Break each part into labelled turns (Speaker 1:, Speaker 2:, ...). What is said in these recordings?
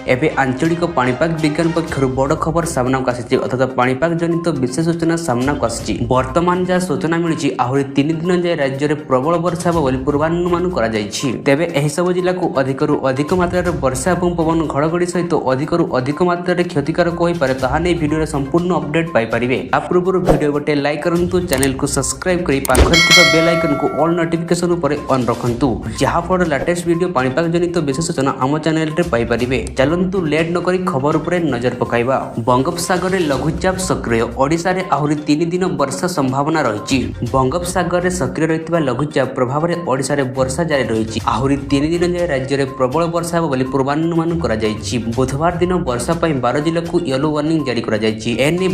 Speaker 1: एबे आंचलिक पाणीपाग विज्ञान पक्षर बड़ खबर सामना को आसी अर्थात पाणीपाग जनित विशेष सूचना सामना को आसी। वर्तमान जहाँ सूचना मिली आहरी 3 दिन जाए राज्य में प्रबल वर्षा हो पूर्वानुमान कर तेबे एही सब जिला को अधिकरू अधिक मात्रा वर्षा और पवन घड़घड़ी सहित अधिकरू अधिक मात्रा क्षतिकारक हो पारे ताहा नहीं वीडियो संपूर्ण अपडेट पाई परिबे। आ पूर्व वीडियो गोटे लाइक करंतु, चैनल को सब्सक्राइब करी पाखर थिबा बेल आइकन को ऑल नोटिफिकेशन ऊपर ऑन रखंतु जहाँ फल लेटेस्ट वीडियो पाणीपाग जनित विशेष सूचना आम चैनल रे पाई परिबे। चलंतु लेट न करी खबर ऊपर नजर पकाइबा। बंगोपसागर रे लघुचाप सक्रिय, ओडिशा रे आहरी 3 दिन वर्षा संभावना रही। बंगोपसागर रे सक्रिय रहितबा लघुचाप प्रभाव रे ओडिशा रे वर्षा जारी रही। आहरी 3 दिन जाए राज्य में प्रबल वर्षा हो पूर्वानुमान कर बुधवार दिन वर्षा 12 जिला को येलो वार्निंग जारी कर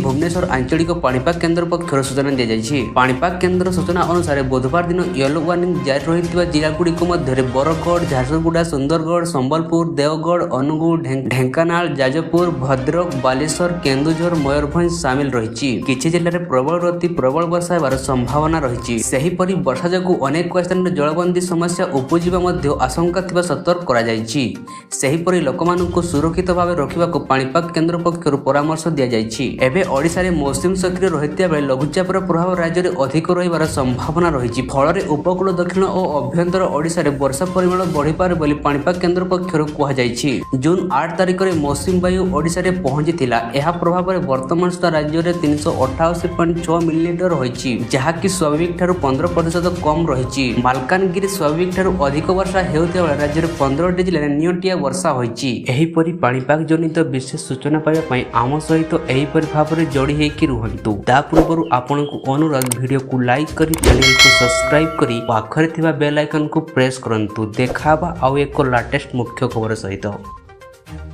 Speaker 1: भुवनेश्वर आंचलिक पाणीपाग केन्द्र पक्षर सूचना दी जाएगी। पाणीपाग केन्द्र सूचना अनुसार बुधवार दिन येलो वार्निंग जारी रही जिलागुड़िक मध्य बरगढ़, झारसुगुड़ा, सुंदरगढ़, संबलपुर, देवगढ़, अनुगुल, ढेंकानाल, जाजपुर, भद्रक, बालेश्वर, केन्दुझर, मयूरभंज सामिल रही। किछि जिले में प्रबल अति प्रबल वर्षा होबार संभावना रही। सेहीपरि वर्षा जोगु अनेक स्थान में जलबंदी समस्या उपजिबा मध्य आशंका थिबा सतर्क करा जायछि। सेहीपरि लोकमानंकु सुरक्षित भाव रखिबा को पाणीपाग केन्द्र पक्षरु परामर्श दिया जायछि। एबे ओडिशा रे मौसम सक्रिय रहितिया बेले लघुचापर प्रभाव राज्य में अधिक रहिबार संभावना रही। फल उपकूल दक्षिण और अभ्यंतर ओडिशा रे वर्षा परिमाण बढ़ी पारे बोली पाणीपाग केन्द्र पक्षरु कहा जायछि। जून 8 तारिख में मौसम वायु ओडिशा रे पहुंचीथिला। एहा प्रभाव में वर्तमान सुधा राज्य में 388.6 मिलीमीटर रही, जहाँकि स्वाभाविक ठारू 15% कम रही। मालकानगिरी स्वाभाविक ठारू अधिक वर्षा हेउथिबा बेले राज्य में 15 जिले में नियंटिया वर्षा होईछि। एहीपरि पाणीपाग जनित विशेष सूचना पाइबा पई आम सहित एहीपरि भाବରେ जोड़ी हेकि रुहंतु। ता पूर्व आपनकु अनुरोध वीडियो को लाइक करी, चैनल को सब्सक्राइब करी पाखरे थिबा बेल आइकन को प्रेस करंतु। देखाबा आउ एक लेटेस्ट मुख्य खबर सहित।